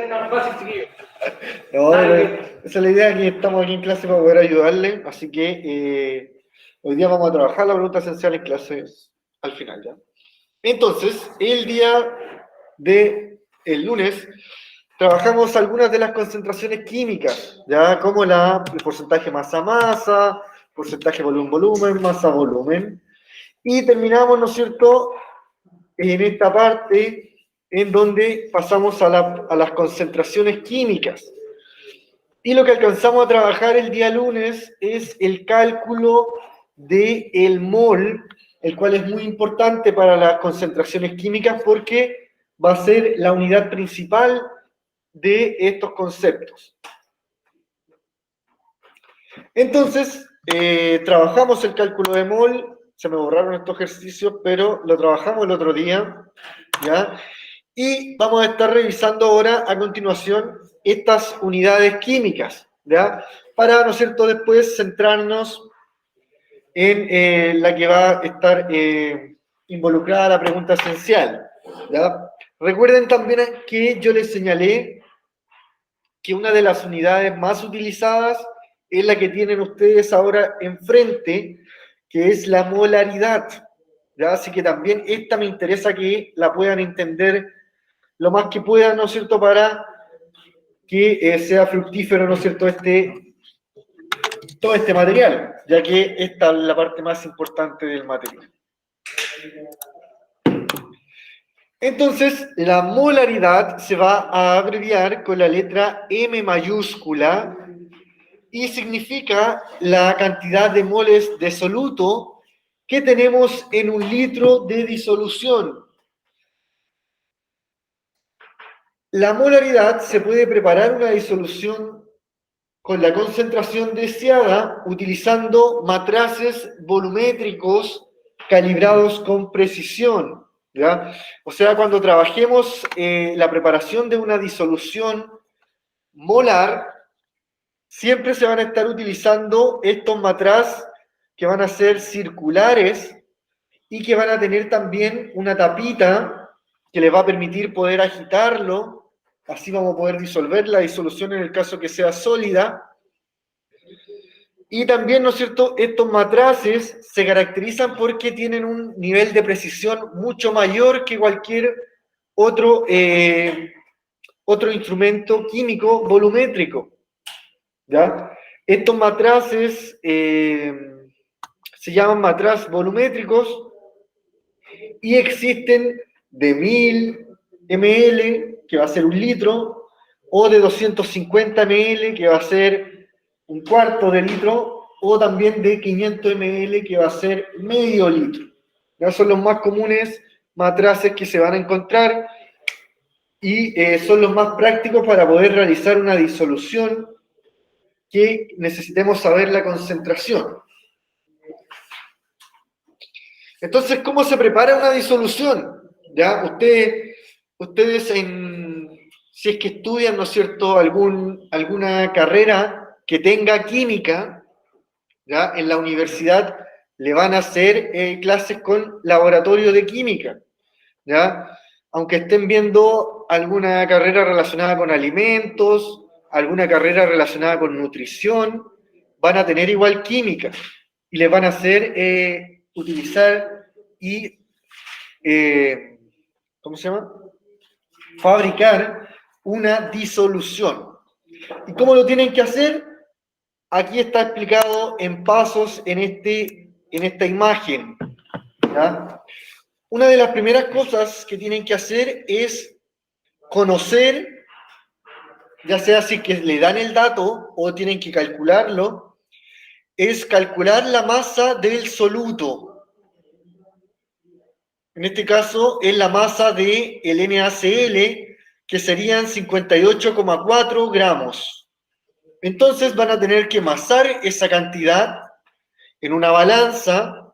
tan fácil, chiquillo. No, esa es la idea, que estamos aquí en clase para poder ayudarle, así que hoy día vamos a trabajar la pregunta esencial en clases al final, ¿ya? Entonces, el lunes, trabajamos algunas de las concentraciones químicas, ¿ya? Como el porcentaje masa-masa, porcentaje volumen-volumen, masa-volumen, y terminamos, ¿no es cierto?, en esta parte en donde pasamos a las concentraciones químicas. Y lo que alcanzamos a trabajar el día lunes es el cálculo del mol, el cual es muy importante para las concentraciones químicas porque va a ser la unidad principal de estos conceptos. Entonces, trabajamos el cálculo de mol, se me borraron estos ejercicios, pero lo trabajamos el otro día, ¿ya? Y vamos a estar revisando ahora, a continuación, estas unidades químicas, ¿ya? Para, ¿no es cierto?, después centrarnos en la que va a estar involucrada la pregunta esencial, ¿ya? Recuerden también que yo les señalé que una de las unidades más utilizadas es la que tienen ustedes ahora enfrente, que es la molaridad, ¿ya? Así que también esta me interesa que la puedan entender lo más que puedan, ¿no es cierto?, para que sea fructífero, ¿no es cierto?, todo este material, ya que esta es la parte más importante del material. Entonces, la molaridad se va a abreviar con la letra M mayúscula y significa la cantidad de moles de soluto que tenemos en un litro de disolución. La molaridad se puede preparar una disolución con la concentración deseada utilizando matraces volumétricos calibrados con precisión, ¿ya? O sea, cuando trabajemos la preparación de una disolución molar, siempre se van a estar utilizando estos matraces que van a ser circulares y que van a tener también una tapita que les va a permitir poder agitarlo, así vamos a poder disolver la disolución en el caso que sea sólida. Y también, ¿no es cierto?, estos matraces se caracterizan porque tienen un nivel de precisión mucho mayor que cualquier otro instrumento químico volumétrico, ¿ya? Estos matraces se llaman matraces volumétricos y existen de 1000 ml, que va a ser un litro, o de 250 ml, que va a ser un cuarto de litro, o también de 500 ml, que va a ser medio litro. Ya son los más comunes matraces que se van a encontrar y son los más prácticos para poder realizar una disolución que necesitemos saber la concentración. Entonces, ¿cómo se prepara una disolución? ¿Ya? Ustedes si es que estudian, ¿no es cierto?, alguna carrera que tenga química, ¿ya?, en la universidad le van a hacer clases con laboratorio de química, ¿ya? Aunque estén viendo alguna carrera relacionada con alimentos, alguna carrera relacionada con nutrición, van a tener igual química y les van a hacer utilizar y, ¿cómo se llama?, fabricar una disolución. ¿Y cómo lo tienen que hacer? Aquí está explicado en pasos en esta imagen, ¿ya? Una de las primeras cosas que tienen que hacer es conocer, ya sea si que le dan el dato o tienen que calcularlo, es calcular la masa del soluto. En este caso es la masa del NaCl, que serían 58,4 gramos. Entonces van a tener que masar esa cantidad en una balanza.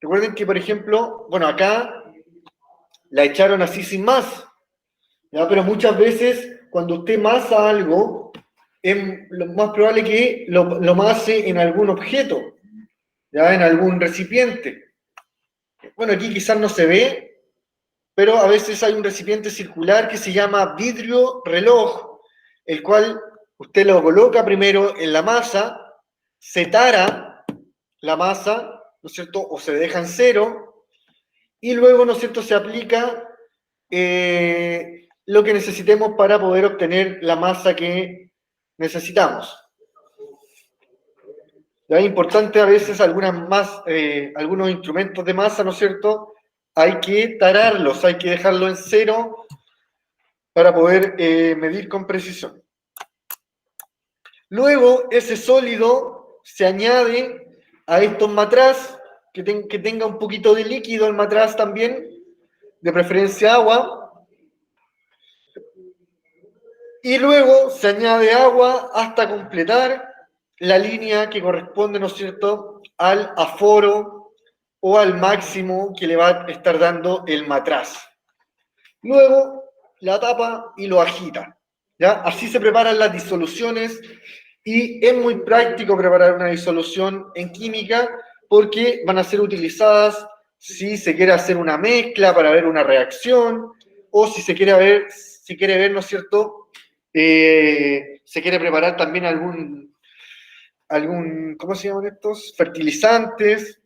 Recuerden que, por ejemplo, bueno, acá la echaron así sin más, ¿ya? Pero muchas veces cuando usted masa algo, es lo más probable que lo mase en algún objeto, ¿ya?, en algún recipiente. Bueno, aquí quizás no se ve, pero a veces hay un recipiente circular que se llama vidrio reloj, el cual usted lo coloca primero en la masa, se tara la masa, ¿no es cierto?, o se deja en cero, y luego, ¿no es cierto?, se aplica lo que necesitemos para poder obtener la masa que necesitamos. Es importante a veces algunos instrumentos de masa, ¿no es cierto?, hay que tararlos, hay que dejarlo en cero para poder medir con precisión. Luego, ese sólido se añade a estos matraz, que tenga un poquito de líquido el matraz también, de preferencia agua, y luego se añade agua hasta completar la línea que corresponde, ¿no es cierto?, al aforo o al máximo que le va a estar dando el matraz. Luego la tapa y lo agita, ¿ya? Así se preparan las disoluciones y es muy práctico preparar una disolución en química porque van a ser utilizadas si se quiere hacer una mezcla para ver una reacción o si se quiere ver, ¿no es cierto?, se quiere preparar también algún, ¿cómo se llaman estos? Fertilizantes,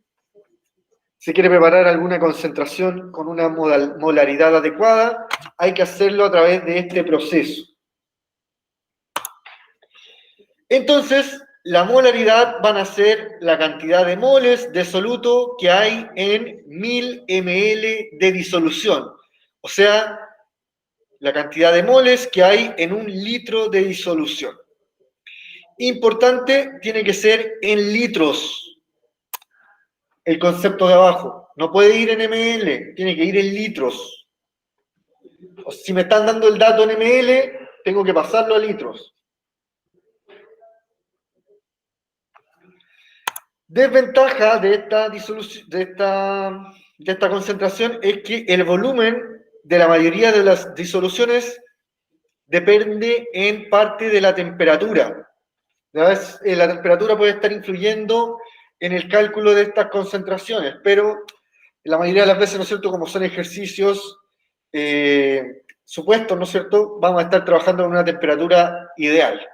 se quiere preparar alguna concentración con una molaridad adecuada, hay que hacerlo a través de este proceso. Entonces, la molaridad van a ser la cantidad de moles de soluto que hay en 1000 ml de disolución. O sea, la cantidad de moles que hay en 1 litro de disolución. Importante, tiene que ser en litros. El concepto de abajo. No puede ir en ml, tiene que ir en litros. O si me están dando el dato en ml, tengo que pasarlo a litros. Desventaja de esta concentración es que el volumen de la mayoría de las disoluciones depende en parte de la temperatura. La temperatura puede estar influyendo en el cálculo de estas concentraciones, pero la mayoría de las veces, ¿no es cierto?, como son ejercicios supuestos, ¿no es cierto?, vamos a estar trabajando en una temperatura ideal.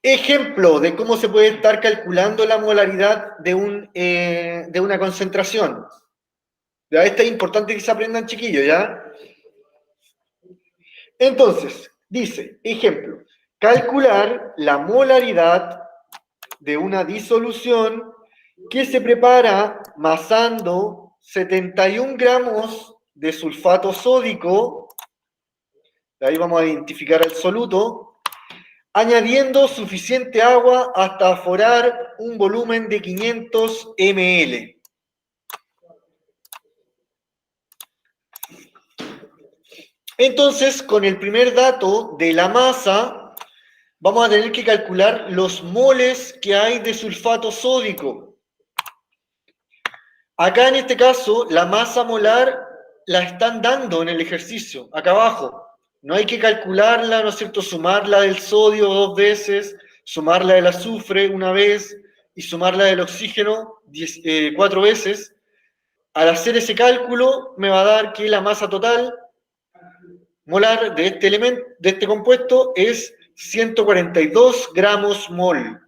Ejemplo de cómo se puede estar calculando la molaridad de una concentración. ¿Ya? Esto es importante que se aprendan, chiquillos, ¿ya? Entonces, dice, ejemplo, calcular la molaridad de una disolución que se prepara masando 71 gramos de sulfato sódico, de ahí vamos a identificar el soluto, añadiendo suficiente agua hasta aforar un volumen de 500 ml. Entonces, con el primer dato de la masa, vamos a tener que calcular los moles que hay de sulfato sódico. Acá en este caso, la masa molar la están dando en el ejercicio, acá abajo. No hay que calcularla, ¿no es cierto?, sumarla del sodio 2 veces, sumarla del azufre una vez y sumarla del oxígeno 4 veces. Al hacer ese cálculo me va a dar que la masa total molar de este elemento, de este compuesto, es 142 gramos mol.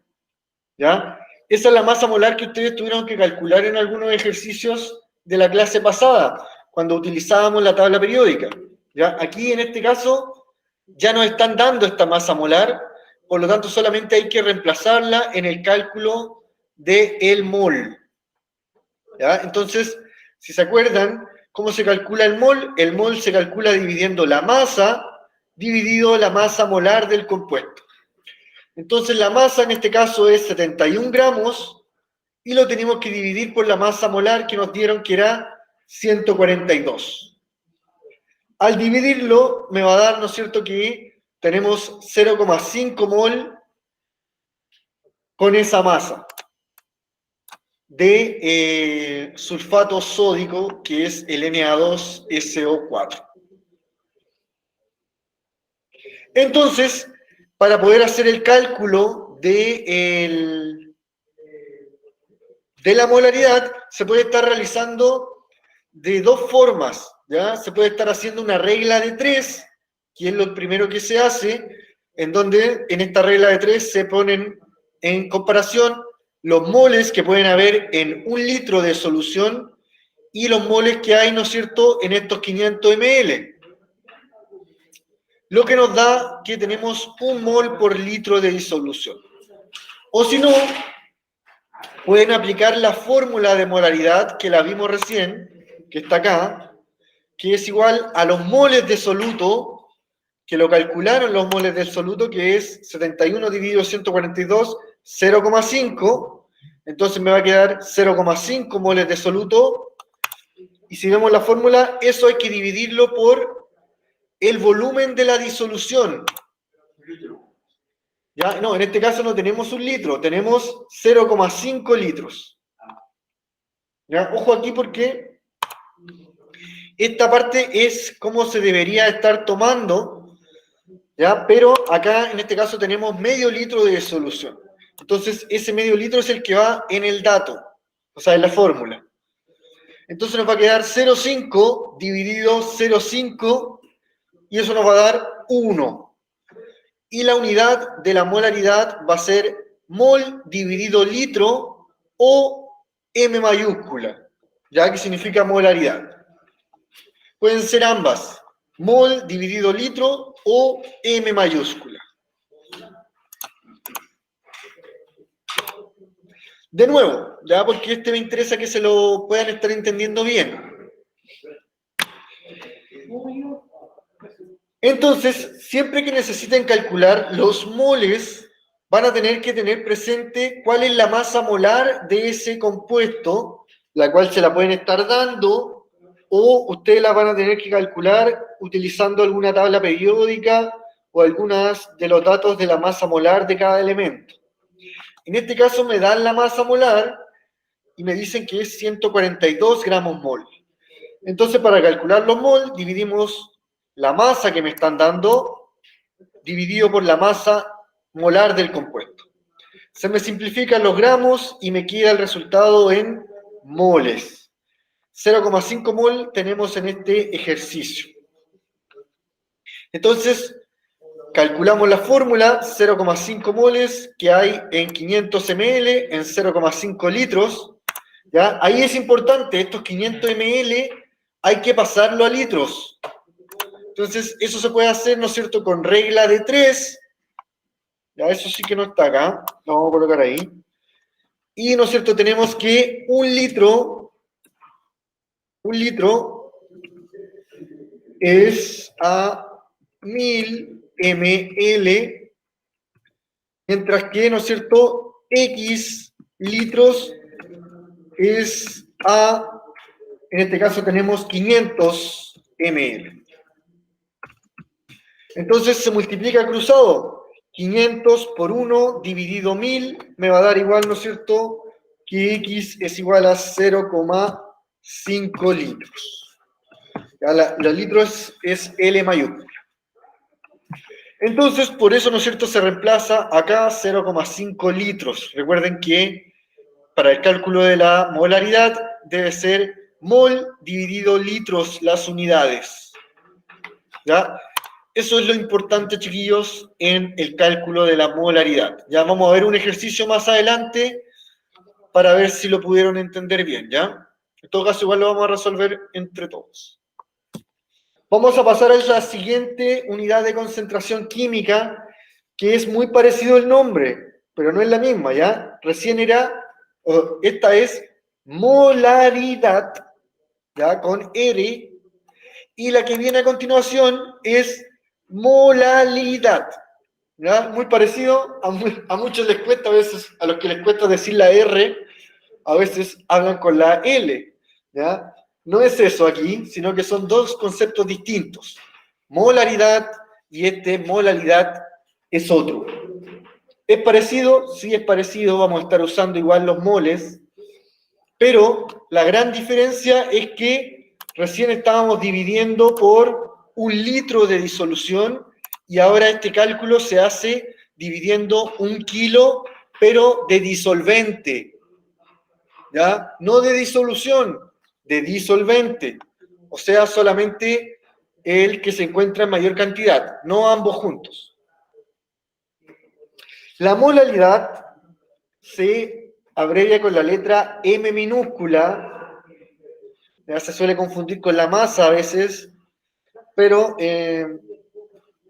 ¿Ya? Esa es la masa molar que ustedes tuvieron que calcular en algunos ejercicios de la clase pasada, cuando utilizábamos la tabla periódica. ¿Ya? Aquí, en este caso, ya nos están dando esta masa molar, por lo tanto, solamente hay que reemplazarla en el cálculo del mol. ¿Ya? Entonces, si se acuerdan, ¿cómo se calcula el mol? El mol se calcula dividiendo la masa dividido la masa molar del compuesto. Entonces la masa en este caso es 71 gramos y lo tenemos que dividir por la masa molar que nos dieron que era 142. Al dividirlo me va a dar, ¿no es cierto?, que tenemos 0,5 mol con esa masa de sulfato sódico, que es el Na2SO4. Entonces, para poder hacer el cálculo del de la molaridad se puede estar realizando de dos formas, ¿ya? Se puede estar haciendo una regla de 3, que es lo primero que se hace, en donde en esta regla de 3 se ponen en comparación los moles que pueden haber en 1 litro de solución y los moles que hay, ¿no es cierto?, en estos 500 ml. Lo que nos da que tenemos 1 mol por litro de disolución. O si no, pueden aplicar la fórmula de molaridad que la vimos recién, que está acá, que es igual a los moles de soluto, que lo calcularon los moles del soluto, que es 71 dividido 142, 0,5. Entonces me va a quedar 0,5 moles de soluto. Y si vemos la fórmula, eso hay que dividirlo por el volumen de la disolución. ¿Ya? No, en este caso no tenemos 1 litro, tenemos 0,5 litros. ¿Ya? Ojo aquí porque esta parte es como se debería estar tomando, ¿ya? Pero acá en este caso tenemos medio litro de solución. Entonces ese medio litro es el que va en el dato, o sea, en la fórmula. Entonces nos va a quedar 0,5 dividido 0,5 y eso nos va a dar 1. Y la unidad de la molaridad va a ser mol dividido litro o M mayúscula, ya que significa molaridad. Pueden ser ambas, mol dividido litro o M mayúscula. De nuevo, ya porque me interesa que se lo puedan estar entendiendo bien. Entonces, siempre que necesiten calcular los moles, van a tener que tener presente cuál es la masa molar de ese compuesto, la cual se la pueden estar dando, o ustedes la van a tener que calcular utilizando alguna tabla periódica o algunos de los datos de la masa molar de cada elemento. En este caso me dan la masa molar y me dicen que es 142 gramos mol. Entonces, para calcular los mol, dividimos la masa que me están dando dividido por la masa molar del compuesto. Se me simplifican los gramos y me queda el resultado en moles. 0,5 mol tenemos en este ejercicio. Entonces, calculamos la fórmula, 0,5 moles que hay en 500 ml en 0,5 litros. ¿Ya? Ahí es importante, estos 500 ml hay que pasarlo a litros. Entonces, eso se puede hacer, ¿no es cierto?, con regla de 3. Ya, eso sí que no está acá. Lo vamos a colocar ahí. Y, ¿no es cierto?, tenemos que 1 litro es a 1000 ml, mientras que, ¿no es cierto?, X litros es a, en este caso tenemos 500 ml. Entonces se multiplica cruzado. 500 por 1 dividido 1000 me va a dar igual, ¿no es cierto?, que X es igual a 0,5 litros. Ya, la litros es L mayúscula. Entonces, por eso, ¿no es cierto?, se reemplaza acá 0,5 litros. Recuerden que para el cálculo de la molaridad debe ser mol dividido litros las unidades. ¿Ya? Eso es lo importante, chiquillos, en el cálculo de la molaridad. Ya vamos a ver un ejercicio más adelante para ver si lo pudieron entender bien, ¿ya? En todo caso, igual lo vamos a resolver entre todos. Vamos a pasar a la siguiente unidad de concentración química, que es muy parecido el nombre, pero no es la misma, ¿ya? Recién esta es molaridad, ¿ya? Con R, y la que viene a continuación es molalidad, ¿ya? Muy parecido, a muchos les cuesta, a veces, a los que les cuesta decir la R, a veces hablan con la L, ¿ya? No es eso aquí, sino que son dos conceptos distintos. Molaridad y molalidad es otro. ¿Es parecido? Sí, es parecido, vamos a estar usando igual los moles, pero la gran diferencia es que recién estábamos dividiendo por 1 litro de disolución y ahora este cálculo se hace dividiendo 1 kilo, pero de disolvente. ¿ya? No de disolución, de disolvente. O sea, solamente el que se encuentra en mayor cantidad, no ambos juntos. La molalidad se abrevia con la letra M minúscula, ya se suele confundir con la masa a veces, pero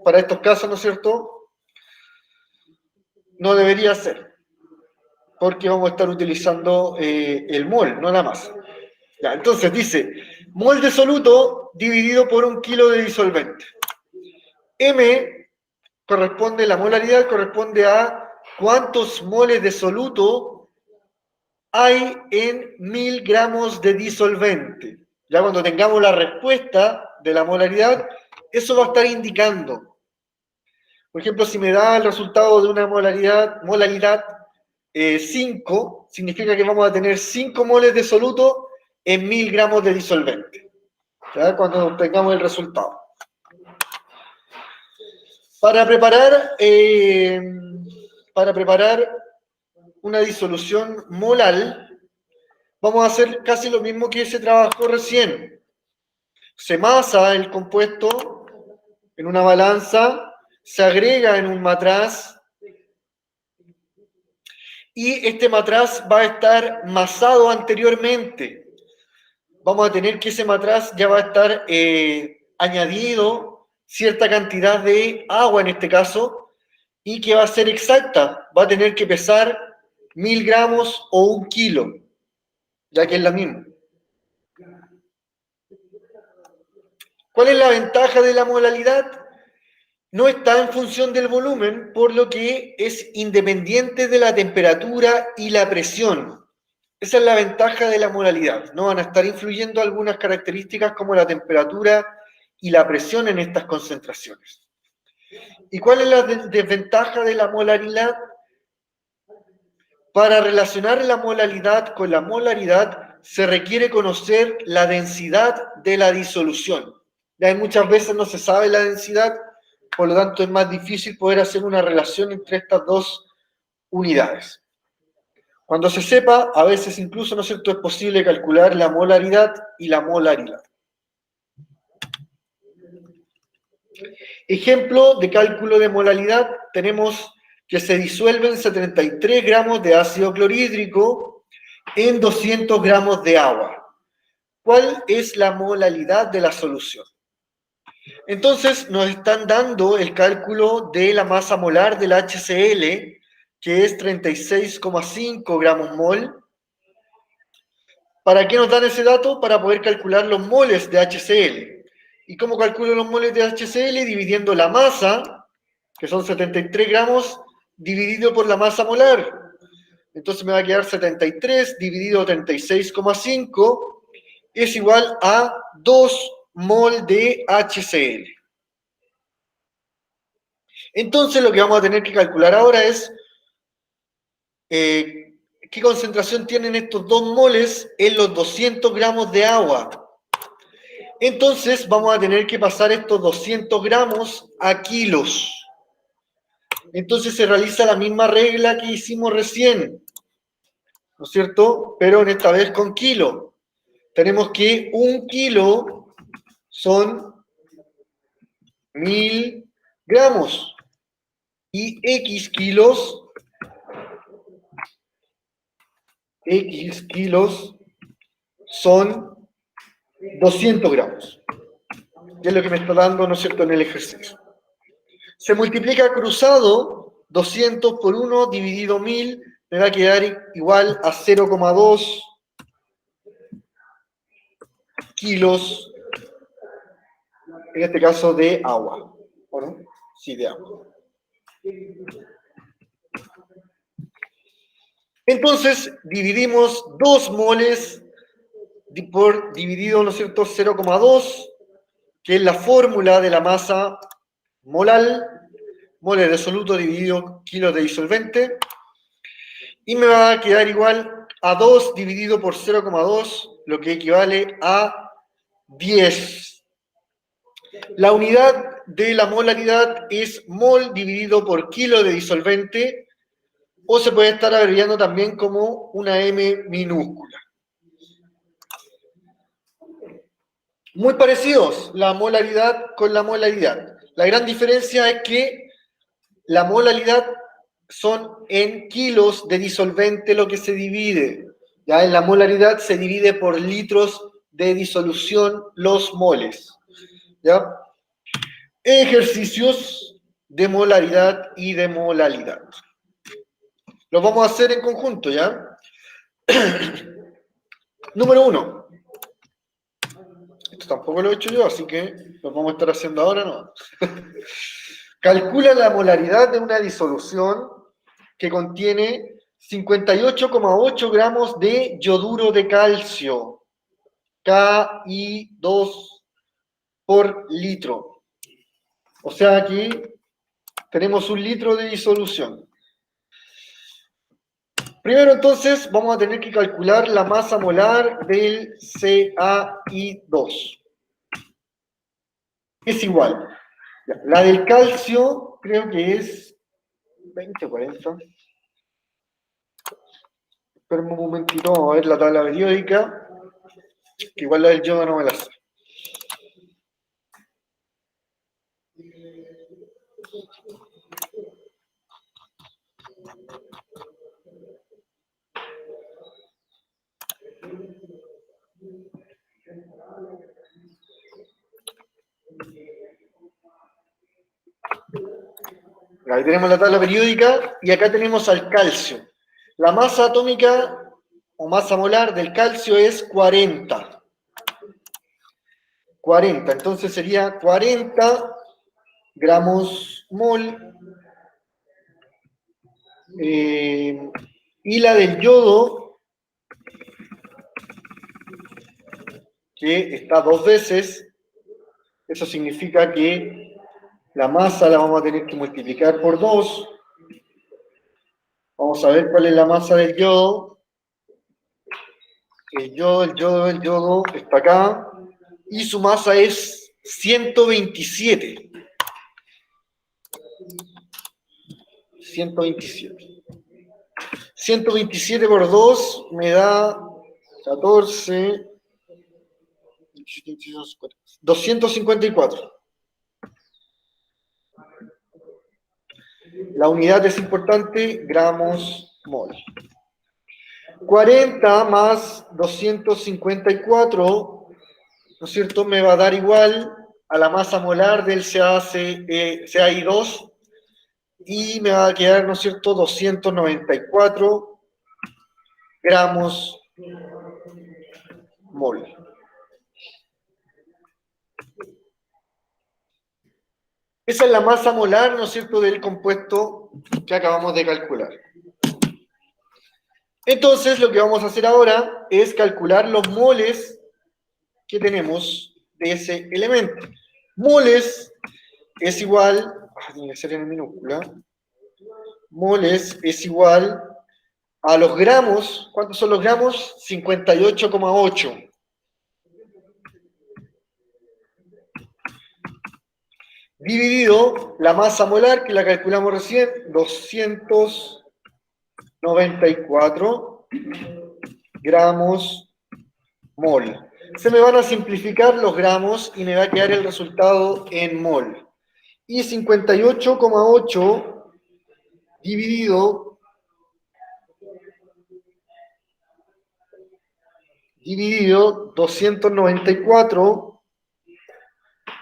para estos casos, ¿no es cierto?, no debería ser, porque vamos a estar utilizando el mol, no la masa. Ya, entonces dice, mol de soluto dividido por 1 kilo de disolvente. M corresponde, la molaridad corresponde a cuántos moles de soluto hay en 1000 gramos de disolvente. Ya cuando tengamos la respuesta de la molaridad, eso va a estar indicando. Por ejemplo, si me da el resultado de una molaridad 5, significa que vamos a tener 5 moles de soluto en 1000 gramos de disolvente. ¿Ya? Cuando tengamos el resultado. Para preparar una disolución molal, vamos a hacer casi lo mismo que se trabajó recién. Se masa el compuesto en una balanza, se agrega en un matraz y este matraz va a estar masado anteriormente. Vamos a tener que ese matraz ya va a estar añadido cierta cantidad de agua en este caso y que va a ser exacta. Va a tener que pesar 1000 gramos o 1 kilo, ya que es la misma. ¿Cuál es la ventaja de la molalidad? No está en función del volumen, por lo que es independiente de la temperatura y la presión. Esa es la ventaja de la molalidad. No van a estar influyendo algunas características como la temperatura y la presión en estas concentraciones. ¿Y cuál es la desventaja de la molaridad? Para relacionar la molalidad con la molaridad se requiere conocer la densidad de la disolución. Ya muchas veces no se sabe la densidad, por lo tanto es más difícil poder hacer una relación entre estas dos unidades. Cuando se sepa, a veces incluso, ¿no es cierto?, es posible calcular la molaridad y la molaridad. Ejemplo de cálculo de molaridad, tenemos que se disuelven 73 gramos de ácido clorhídrico en 200 gramos de agua. ¿Cuál es la molaridad de la solución? Entonces nos están dando el cálculo de la masa molar del HCl, que es 36,5 gramos mol. ¿Para qué nos dan ese dato? Para poder calcular los moles de HCl. ¿Y cómo calculo los moles de HCl? Dividiendo la masa, que son 73 gramos, dividido por la masa molar. Entonces me va a quedar 73 dividido 36,5 es igual a 2 mol de HCl. Entonces lo que vamos a tener que calcular ahora es qué concentración tienen estos 2 moles en los 200 gramos de agua. Entonces vamos a tener que pasar estos 200 gramos a kilos. Entonces se realiza la misma regla que hicimos recién, ¿no es cierto? Pero en esta vez con kilo. Tenemos que 1 kilo son 1000 gramos y X kilos son 200 gramos. Y es lo que me está dando, ¿no es cierto?, en el ejercicio. Se multiplica cruzado 200 por 1 dividido 1000, me va a quedar igual a 0,2 kilos, en este caso de agua. ¿O no? Sí, de agua. Entonces, dividimos 2 moles por dividido, ¿no es cierto?, 0,2, que es la fórmula de la masa molal, moles de soluto dividido kilos de disolvente, y me va a quedar igual a 2 dividido por 0,2, lo que equivale a 10. La unidad de la molaridad es mol dividido por kilo de disolvente, o se puede estar abreviando también como una M minúscula. Muy parecidos la molaridad con la molaridad. La gran diferencia es que la molaridad son en kilos de disolvente lo que se divide. Ya en la molaridad se divide por litros de disolución los moles. ¿Ya? Ejercicios de molaridad y de molalidad. Los vamos a hacer en conjunto, ¿ya? Número 1. Esto tampoco lo he hecho yo, así que lo vamos a estar haciendo ahora, ¿no? Calcula la molaridad de una disolución que contiene 58,8 gramos de yoduro de calcio, Ki2 por litro. O sea, aquí tenemos 1 litro de disolución. Primero, entonces, vamos a tener que calcular la masa molar del CaI2. Es igual. La del calcio creo que es 20 o 40. Esperen un momentito, vamos a ver la tabla periódica, que igual la del yodo no me la sé. Ahí tenemos la tabla periódica y acá tenemos al calcio. La masa atómica o masa molar del calcio es 40. 40, entonces sería 40 gramos mol. Y la del yodo, que está 2 veces, eso significa que la masa la vamos a tener que multiplicar por 2. Vamos a ver cuál es la masa del yodo. El yodo está acá. Y su masa es 127. 127. 127 por 2 me da 14. 254. La unidad es importante, gramos mol. 40 más 254, ¿no es cierto?, me va a dar igual a la masa molar del CaI2 y me va a quedar, ¿no es cierto?, 294 gramos mol. Esa es la masa molar, ¿no es cierto?, del compuesto que acabamos de calcular. Entonces, lo que vamos a hacer ahora es calcular los moles que tenemos de ese elemento. Moles es igual, tiene que ser en minúscula, moles es igual a los gramos. ¿Cuántos son los gramos? 58,8. Dividido la masa molar, que la calculamos recién, 294 gramos mol. Se me van a simplificar los gramos y me va a quedar el resultado en mol. Y 58,8 dividido 294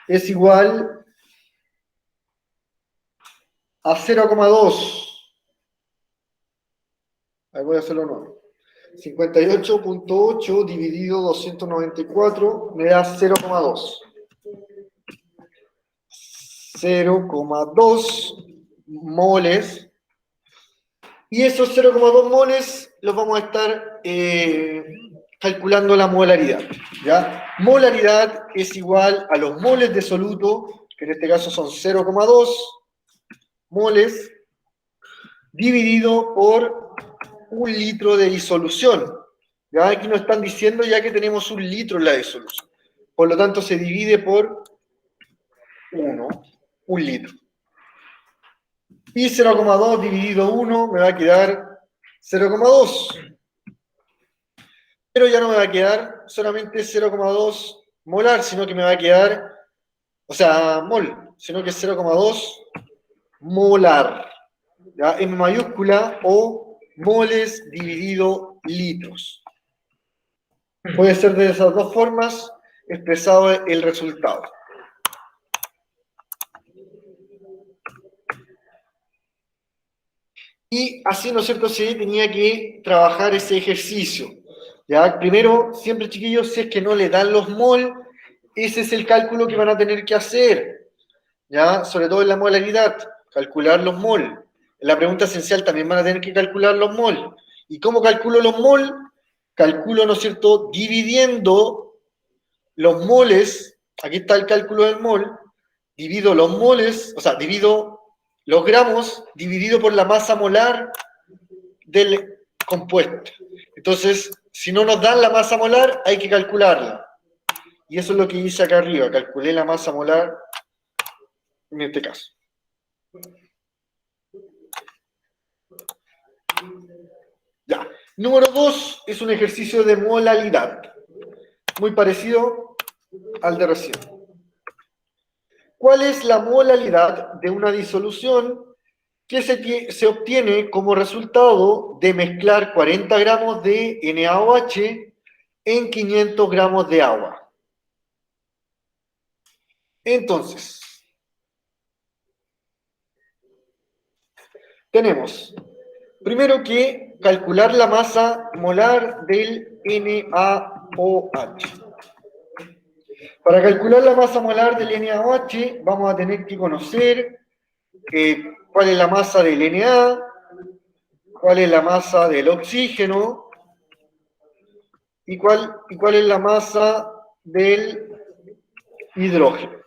es igual a 0,2. Ahí voy a hacerlo nuevo. 58,8 dividido 294 me da 0,2. 0,2 moles. Y esos 0,2 moles los vamos a estar calculando la molaridad. ¿Ya? Molaridad es igual a los moles de soluto, que en este caso son 0,2 moles, dividido por 1 litro de disolución. ¿Ya? Aquí nos están diciendo ya que tenemos 1 litro en la disolución. Por lo tanto, se divide por 1 litro. Y 0,2 dividido 1 me va a quedar 0,2. Pero ya no me va a quedar solamente 0,2 molar, sino que me va a quedar, o sea, mol, sino que 0,2 molar. ¿Ya? M mayúscula o moles dividido litros. Puede ser de esas dos formas expresado el resultado. Y así, ¿no es cierto?, se tenía que trabajar ese ejercicio. ¿Ya? Primero, siempre chiquillos, si es que no le dan los mol, ese es el cálculo que van a tener que hacer. ¿Ya? Sobre todo en la molaridad, calcular los mol. En la pregunta esencial también van a tener que calcular los mol. ¿Y cómo calculo los mol? Calculo, ¿no es cierto?, dividiendo los moles, aquí está el cálculo del mol, divido los moles, o sea, divido los gramos dividido por la masa molar del compuesto. Entonces, si no nos dan la masa molar, hay que calcularla. Y eso es lo que hice acá arriba, calculé la masa molar en este caso. Ya. Número 2 es un ejercicio de molalidad, muy parecido al de recién. ¿Cuál es la molalidad de una disolución que se obtiene como resultado de mezclar 40 gramos de NaOH en 500 gramos de agua? Entonces, tenemos primero que calcular la masa molar del NaOH. Para calcular la masa molar del NaOH vamos a tener que conocer cuál es la masa del Na, cuál es la masa del oxígeno y cuál es la masa del hidrógeno.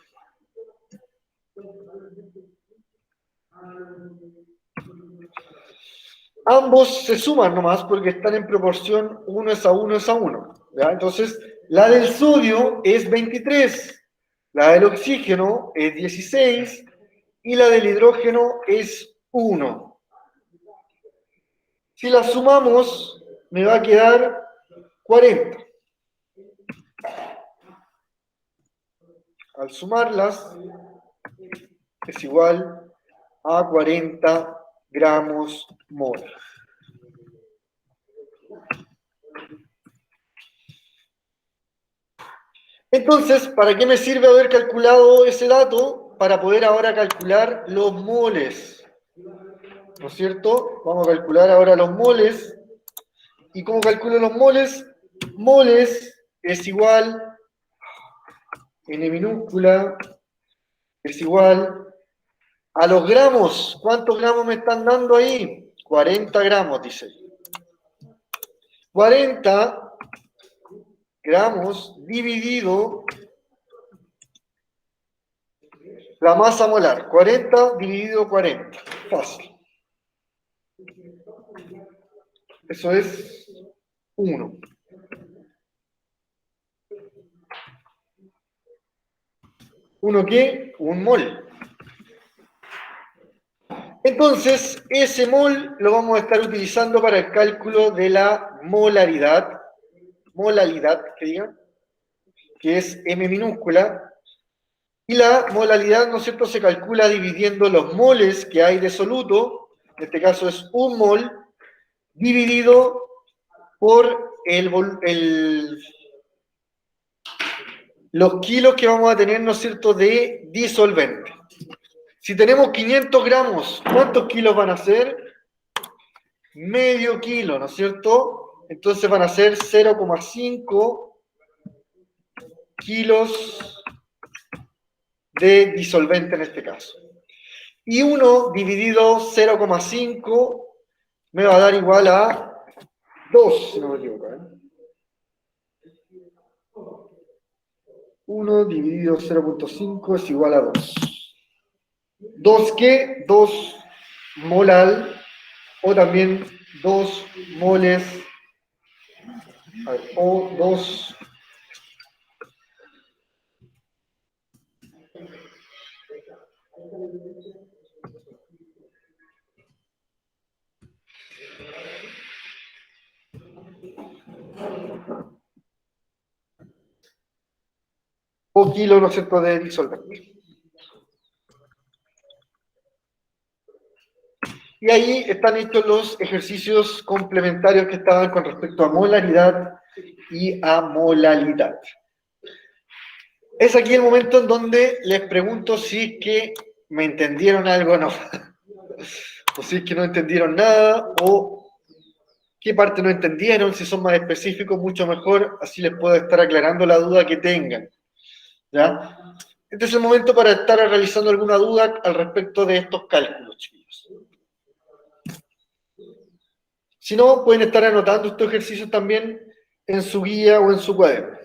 Ambos se suman nomás porque están en proporción 1 es a 1 es a 1. ¿Ya? Entonces, la del sodio es 23, la del oxígeno es 16 y la del hidrógeno es 1. Si las sumamos, me va a quedar 40. Al sumarlas, es igual a 40 gramos mol. Entonces, ¿para qué me sirve haber calculado ese dato? Para poder ahora calcular los moles. ¿No es cierto? Vamos a calcular ahora los moles. ¿Y cómo calculo los moles? Moles es igual, N minúscula, es igual a los gramos. ¿Cuántos gramos me están dando ahí? 40 gramos, dice. 40 gramos dividido la masa molar. 40 dividido 40. Fácil. Eso es 1. ¿Uno qué? Un mol. Entonces, ese mol lo vamos a estar utilizando para el cálculo de la molaridad, que es M minúscula, y la molalidad, ¿no es cierto?, se calcula dividiendo los moles que hay de soluto, en este caso es un mol, dividido por los kilos que vamos a tener, ¿no es cierto?, de disolvente. Si tenemos 500 gramos, ¿cuántos kilos van a ser? Medio kilo, ¿no es cierto? Entonces van a ser 0,5 kilos de disolvente en este caso. Y 1 dividido 0,5 me va a dar igual a 2, si no me equivoco. 1 dividido 0,5 es igual a 2. ¿2 qué? 2 molal, o también 2 moles, o 2 . o kilo, ¿no es cierto?, de disolvente. Y ahí están hechos los ejercicios complementarios que estaban con respecto a molaridad y a molalidad. Es aquí el momento en donde les pregunto si es que me entendieron algo o no. O si es que no entendieron nada, o qué parte no entendieron, si son más específicos, mucho mejor, así les puedo estar aclarando la duda que tengan. ¿Ya? Este es el momento para estar realizando alguna duda al respecto de estos cálculos, chiquillos. Si no, pueden estar anotando estos ejercicios también en su guía o en su cuaderno.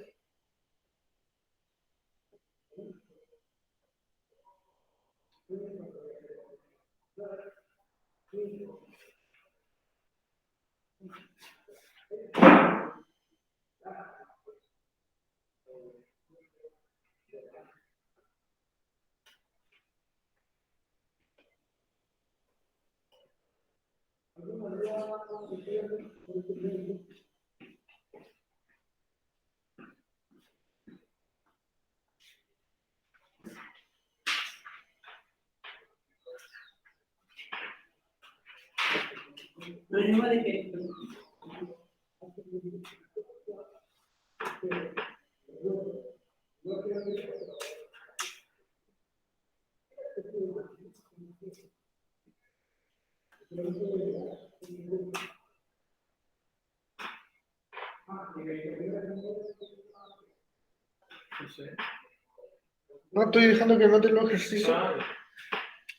No, estoy dejando que anoten los ejercicios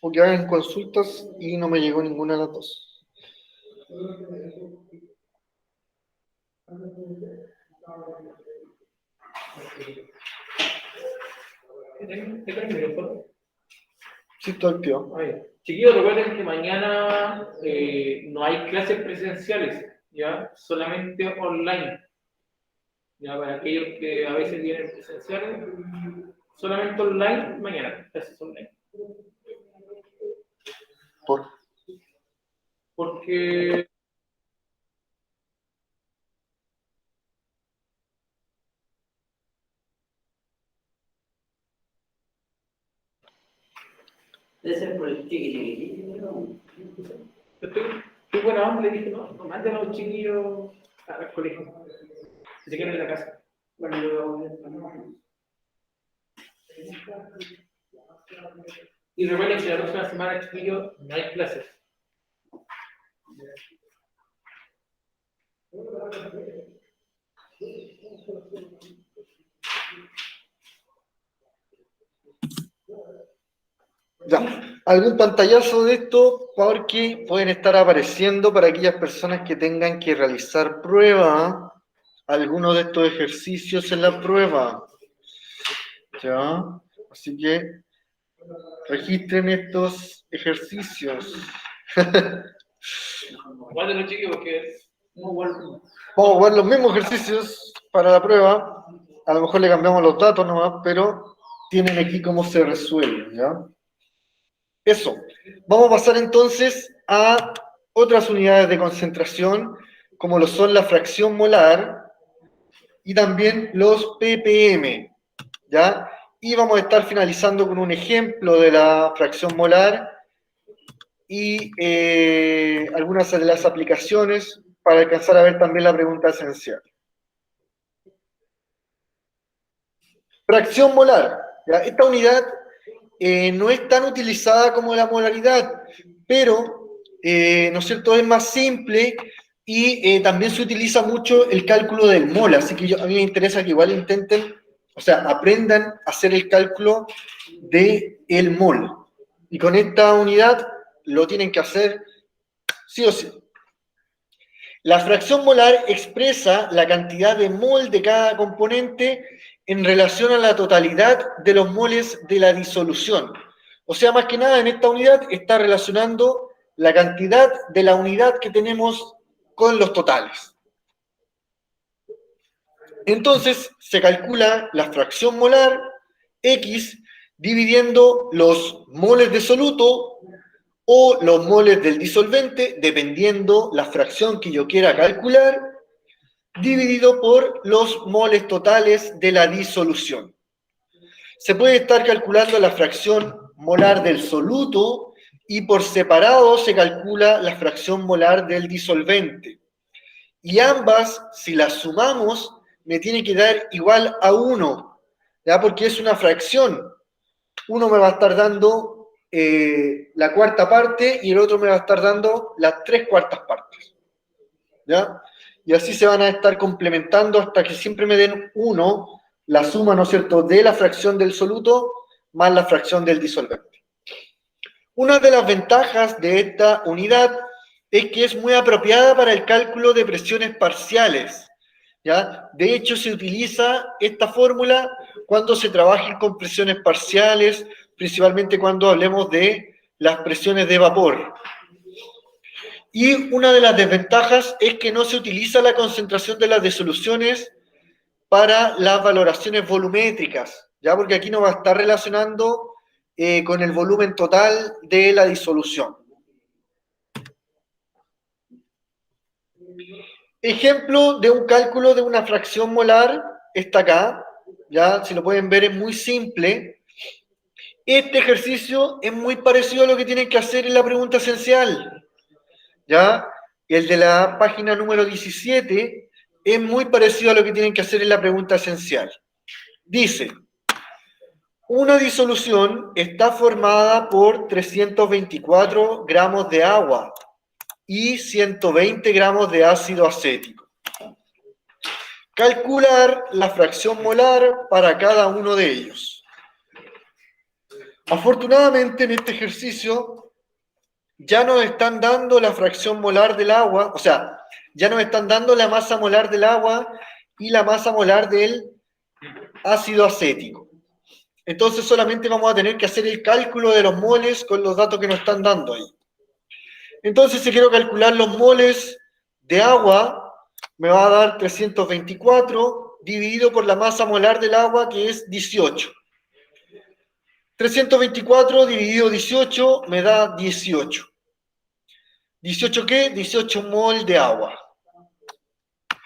o que hagan consultas y no me llegó ninguna de las dos. Sí, estoy activo. Chiquillos, recuerden que mañana no hay clases presenciales, ¿ya? Solamente online. Ya, para aquellos que a veces vienen presenciales, solamente online mañana, clases online. Porque Debe ser por el chiqui, ¿no? estoy buena onda, le dije, no manden a los chiquillos al colegio. Si se quedan en la casa. Bueno, yo voy a Y recuerden que la próxima semana, chiquillos, no hay clases. Ya, algún pantallazo de esto porque pueden estar apareciendo para aquellas personas que tengan que realizar prueba, algunos de estos ejercicios en la prueba. Ya, así que registren estos ejercicios. Guárdenlo, chiquillos, porque es muy bueno. Vamos a jugar los mismos ejercicios para la prueba. A lo mejor le cambiamos los datos nomás, pero tienen aquí cómo se resuelve, ¿ya? Eso. Vamos a pasar entonces a otras unidades de concentración, como lo son la fracción molar y también los ppm, ¿ya? Y vamos a estar finalizando con un ejemplo de la fracción molar y algunas de las aplicaciones para alcanzar a ver también la pregunta esencial. Fracción molar. ¿Ya? Esta unidad no es tan utilizada como la molaridad, pero, ¿no es cierto?, es más simple y también se utiliza mucho el cálculo del mol, así que a mí me interesa que igual intenten, o sea, aprendan a hacer el cálculo del mol. Y con esta unidad lo tienen que hacer sí o sí. La fracción molar expresa la cantidad de mol de cada componente en relación a la totalidad de los moles de la disolución. O sea, más que nada en esta unidad está relacionando la cantidad de la unidad que tenemos con los totales. Entonces, se calcula la fracción molar X dividiendo los moles de soluto o los moles del disolvente, dependiendo la fracción que yo quiera calcular, dividido por los moles totales de la disolución. se puede estar calculando la fracción molar del soluto y por separado se calcula la fracción molar del disolvente. Y ambas, si las sumamos, me tiene que dar igual a 1, ¿ya? Porque es una fracción. Uno me va a estar dando la cuarta parte y el otro me va a estar dando las 3/4 partes, ¿ya? Y así se van a estar complementando hasta que siempre me den 1, la suma, ¿no es cierto?, de la fracción del soluto más la fracción del disolvente. Una de las ventajas de esta unidad es que es muy apropiada para el cálculo de presiones parciales, ¿ya? De hecho, se utiliza esta fórmula cuando se trabaja con presiones parciales, principalmente cuando hablemos de las presiones de vapor. Y una de las desventajas es que no se utiliza la concentración de las disoluciones para las valoraciones volumétricas, ¿ya? Porque aquí no va a estar relacionando con el volumen total de la disolución. Ejemplo de un cálculo de una fracción molar está acá, ya si lo pueden ver es muy simple. Este ejercicio es muy parecido a lo que tienen que hacer en la pregunta esencial, ya el de la página número 17 es muy parecido a lo que tienen que hacer en la pregunta esencial. Dice, una disolución está formada por 324 gramos de agua y 120 gramos de ácido acético. Calcular la fracción molar para cada uno de ellos. Afortunadamente en este ejercicio ya nos están dando la fracción molar del agua, o sea, ya nos están dando la masa molar del agua y la masa molar del ácido acético. Entonces solamente vamos a tener que hacer el cálculo de los moles con los datos que nos están dando ahí. Entonces, si quiero calcular los moles de agua, me va a dar 324 dividido por la masa molar del agua, que es 18. 324 dividido 18 me da 18. ¿18 qué? 18 mol de agua.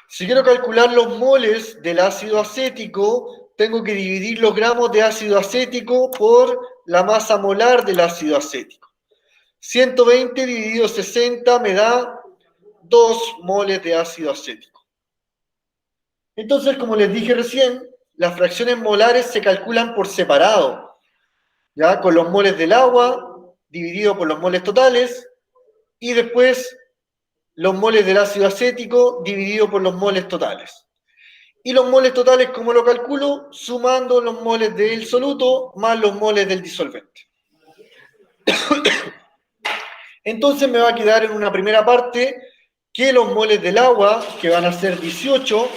Si quiero calcular los moles del ácido acético, tengo que dividir los gramos de ácido acético por la masa molar del ácido acético. 120 dividido 60 me da 2 moles de ácido acético. Entonces, como les dije recién, las fracciones molares se calculan por separado, ¿ya? Con los moles del agua dividido por los moles totales y después los moles del ácido acético dividido por los moles totales. Y los moles totales, ¿cómo lo calculo? Sumando los moles del soluto más los moles del disolvente. Entonces me va a quedar en una primera parte que los moles del agua, que van a ser 18,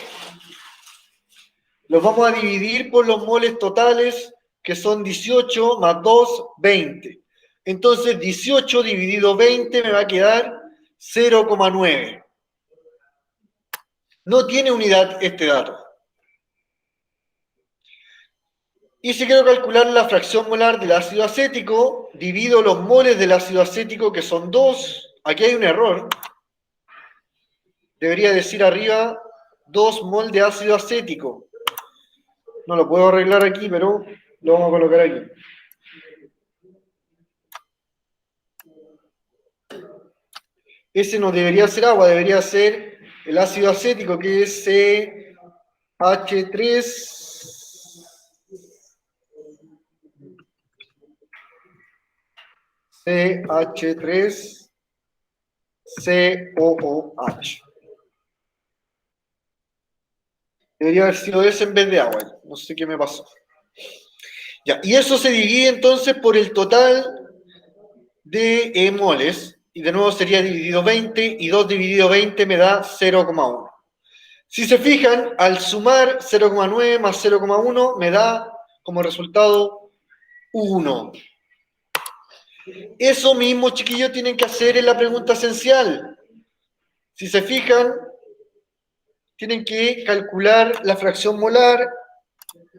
los vamos a dividir por los moles totales, que son 18 más 2, 20. Entonces 18 dividido 20 me va a quedar 0,9. No tiene unidad este dato. Y si quiero calcular la fracción molar del ácido acético, divido los moles del ácido acético, que son 2. Aquí hay un error. Debería decir arriba 2 mol de ácido acético. No lo puedo arreglar aquí, pero lo vamos a colocar aquí. Ese no debería ser agua, debería ser el ácido acético, que es CH3. CH3COOH. Debería haber sido ese en vez de agua. No sé qué me pasó. Ya, y eso se divide entonces por el total de moles. Y de nuevo sería dividido 20. Y 2 dividido 20 me da 0,1. Si se fijan, al sumar 0,9 más 0,1 me da como resultado 1. Eso mismo, chiquillos, tienen que hacer en la pregunta esencial. Si se fijan, tienen que calcular la fracción molar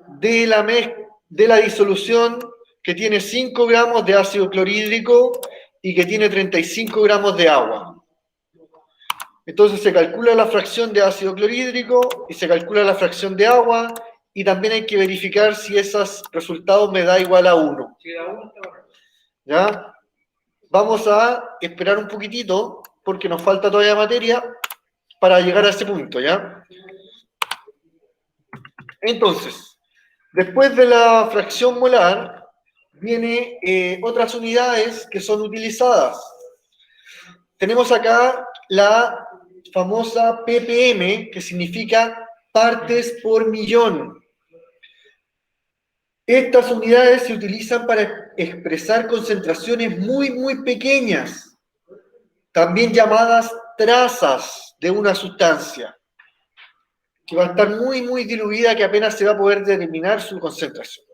de la disolución que tiene 5 gramos de ácido clorhídrico y que tiene 35 gramos de agua. Entonces se calcula la fracción de ácido clorhídrico y se calcula la fracción de agua y también hay que verificar si esos resultados me da igual a 1. Si da uno, está correcto. ¿Ya? Vamos a esperar un poquitito, porque nos falta todavía materia, para llegar a ese punto, ¿ya? Entonces, después de la fracción molar, viene otras unidades que son utilizadas. Tenemos acá la famosa ppm, que significa partes por millón. Estas unidades se utilizan para expresar concentraciones muy, muy pequeñas, también llamadas trazas de una sustancia, que va a estar muy, muy diluida, que apenas se va a poder determinar su concentración.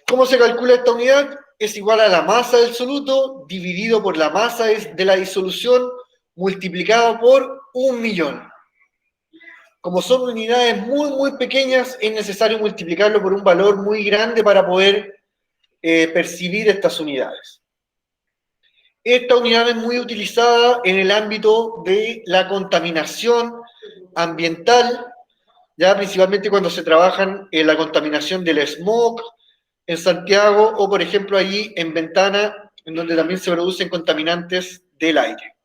¿Cómo se calcula esta unidad? Es igual a la masa del soluto dividido por la masa de la disolución multiplicado por 1.000.000. Como son unidades muy, muy pequeñas, es necesario multiplicarlo por un valor muy grande para poder percibir estas unidades. Esta unidad es muy utilizada en el ámbito de la contaminación ambiental, ya principalmente cuando se trabajan en la contaminación del smog en Santiago, o por ejemplo allí en Ventana, en donde también se producen contaminantes del aire.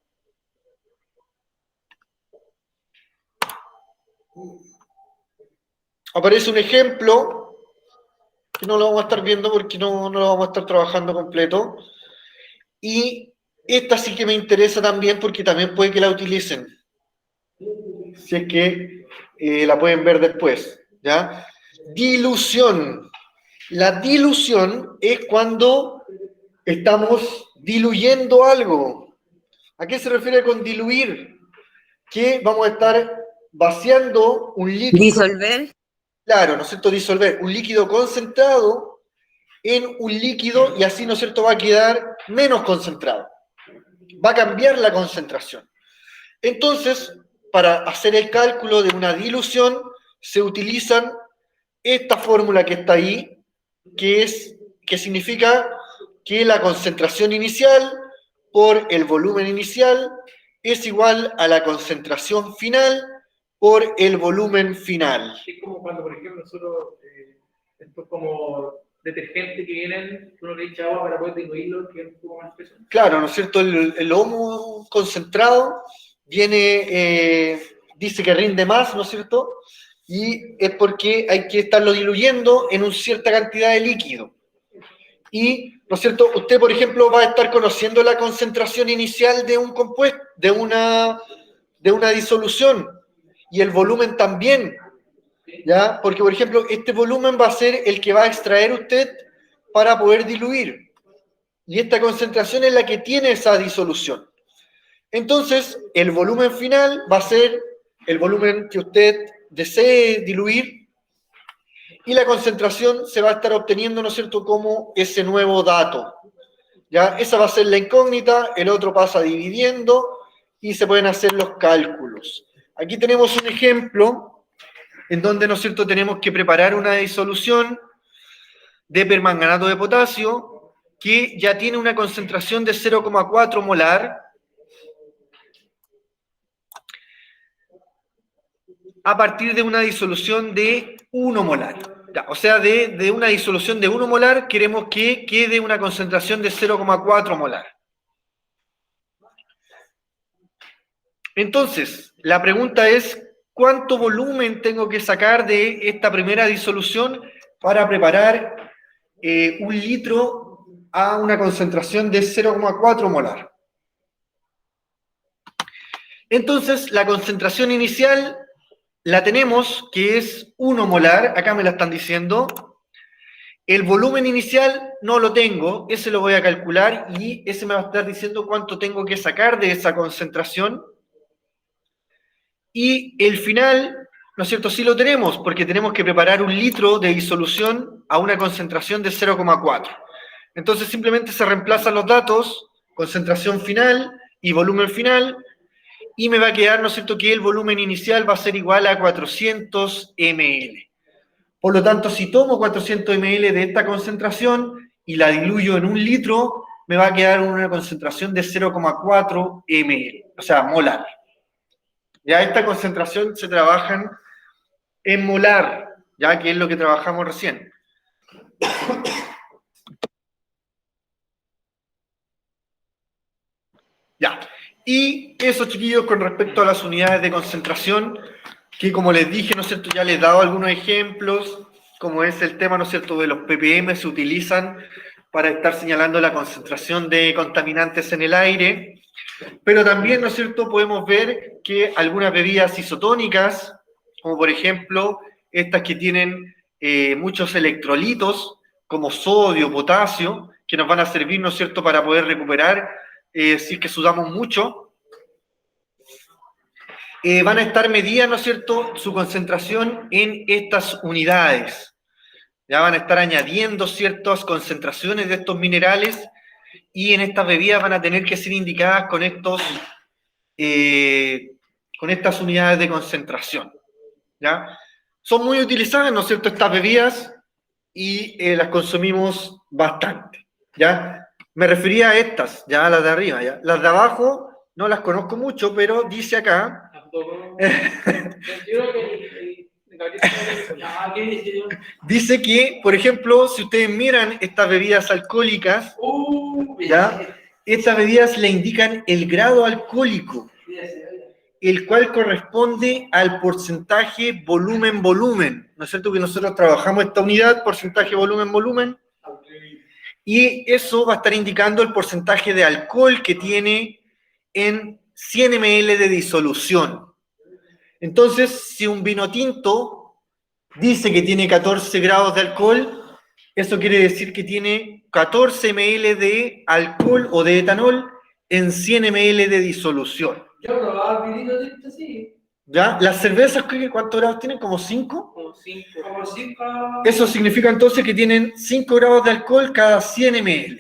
Aparece un ejemplo, que no lo vamos a estar viendo porque no lo vamos a estar trabajando completo, y esta sí que me interesa también porque también puede que la utilicen, si es que la pueden ver después, ¿ya? Dilución. La dilución es cuando estamos diluyendo algo. ¿A qué se refiere con diluir? Que vamos a estar vaciando un líquido. Disolver. Claro, ¿no es cierto? Disolver un líquido concentrado en un líquido y así, ¿no es cierto?, va a quedar menos concentrado. Va a cambiar la concentración. Entonces, para hacer el cálculo de una dilución, se utilizan esta fórmula que está ahí, que significa que la concentración inicial por el volumen inicial es igual a la concentración final por el volumen final. Es como cuando, por ejemplo, nosotros, esto es como detergente que vienen, uno le echa agua para poder diluirlo, que es un poco más espeso. Claro, ¿no es cierto? El homo concentrado viene, dice que rinde más, ¿no es cierto? Y es porque hay que estarlo diluyendo en una cierta cantidad de líquido. Y, ¿no es cierto? Usted, por ejemplo, va a estar conociendo la concentración inicial de un compuesto, de una disolución, y el volumen también, ¿ya? Porque, por ejemplo, este volumen va a ser el que va a extraer usted para poder diluir. Y esta concentración es la que tiene esa disolución. Entonces, el volumen final va a ser el volumen que usted desee diluir y la concentración se va a estar obteniendo, ¿no es cierto?, como ese nuevo dato. ¿Ya? Esa va a ser la incógnita, el otro pasa dividiendo y se pueden hacer los cálculos. Aquí tenemos un ejemplo en donde, ¿no es cierto?, tenemos que preparar una disolución de permanganato de potasio que ya tiene una concentración de 0,4 molar a partir de una disolución de 1 molar. O sea, de una disolución de 1 molar queremos que quede una concentración de 0,4 molar. Entonces, la pregunta es, ¿cuánto volumen tengo que sacar de esta primera disolución para preparar 1 litro a una concentración de 0,4 molar? Entonces, la concentración inicial la tenemos, que es 1 molar, acá me la están diciendo. El volumen inicial no lo tengo, ese lo voy a calcular y ese me va a estar diciendo cuánto tengo que sacar de esa concentración. Y el final, ¿no es cierto?, sí lo tenemos, porque tenemos que preparar 1 litro de disolución a una concentración de 0,4. Entonces simplemente se reemplazan los datos, concentración final y volumen final, y me va a quedar, ¿no es cierto?, que el volumen inicial va a ser igual a 400 ml. Por lo tanto, si tomo 400 ml de esta concentración y la diluyo en 1 litro, me va a quedar una concentración de 0,4 ml, o sea, molar. Ya esta concentración se trabajan en molar, ya que es lo que trabajamos recién. Ya. Y eso, chiquillos, con respecto a las unidades de concentración, que como les dije, ¿no es cierto?, ya les he dado algunos ejemplos, como es el tema, ¿no es cierto?, de los ppm, se utilizan para estar señalando la concentración de contaminantes en el aire, pero también, ¿no es cierto?, podemos ver que algunas bebidas isotónicas, como por ejemplo estas que tienen muchos electrolitos, como sodio, potasio, que nos van a servir, ¿no es cierto?, para poder recuperar si es que sudamos mucho, van a estar medidas, ¿no es cierto?, su concentración en estas unidades. Ya van a estar añadiendo ciertas concentraciones de estos minerales y en estas bebidas van a tener que ser indicadas con estas unidades de concentración. ¿Ya? Son muy utilizadas, ¿no es cierto?, estas bebidas y las consumimos bastante. ¿Ya? Me refería a estas, ya las de arriba. ¿Ya? Las de abajo no las conozco mucho, pero dice acá... Dice que, por ejemplo, si ustedes miran estas bebidas alcohólicas, ¿ya? Estas bebidas le indican el grado alcohólico, el cual corresponde al porcentaje volumen-volumen. ¿No es cierto que nosotros trabajamos esta unidad, porcentaje volumen-volumen? Y eso va a estar indicando el porcentaje de alcohol que tiene en 100 ml de disolución. Entonces, si un vino tinto dice que tiene 14 grados de alcohol, eso quiere decir que tiene 14 ml de alcohol o de etanol en 100 ml de disolución. Yo probaba el vinito tinto, sí. ¿Ya? ¿Las cervezas cuántos grados tienen? ¿Como 5? Como 5. Como 5. Eso significa entonces que tienen 5 grados de alcohol cada 100 ml.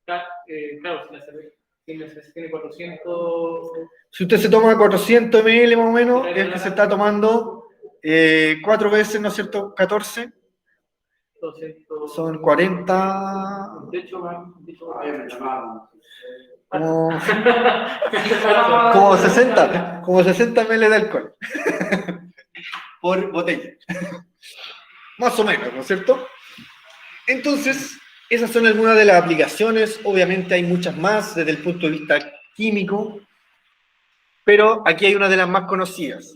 Claro, si la cerveza tiene 400... Si usted se toma 400 ml más o menos, es que se está tomando 4 veces, ¿no es cierto? 14. 200... Son 40... De hecho, como 60 ml de alcohol por botella. Más o menos, ¿no es cierto? Entonces, esas son algunas de las aplicaciones. Obviamente hay muchas más desde el punto de vista químico, pero aquí hay una de las más conocidas.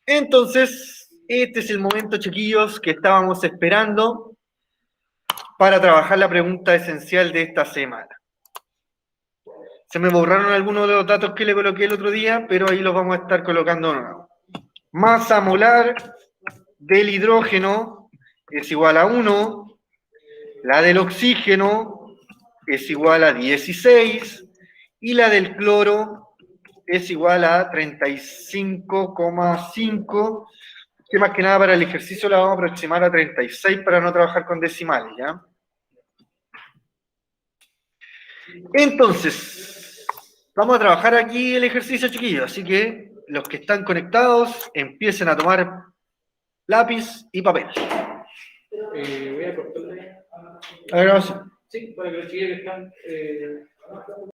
Entonces, este es el momento, chiquillos, que estábamos esperando para trabajar la pregunta esencial de esta semana. Se me borraron algunos de los datos que le coloqué el otro día, pero ahí los vamos a estar colocando de nuevo. Masa molar del hidrógeno es igual a 1, la del oxígeno es igual a 16 y la del cloro es igual a 35,5, que más que nada para el ejercicio la vamos a aproximar a 36 para no trabajar con decimales, ¿ya? Entonces, vamos a trabajar aquí el ejercicio, chiquillos, así que los que están conectados empiecen a tomar lápiz y papel. voy a cortarle. A ver, vamos. Sí, para que los chiquillos que están...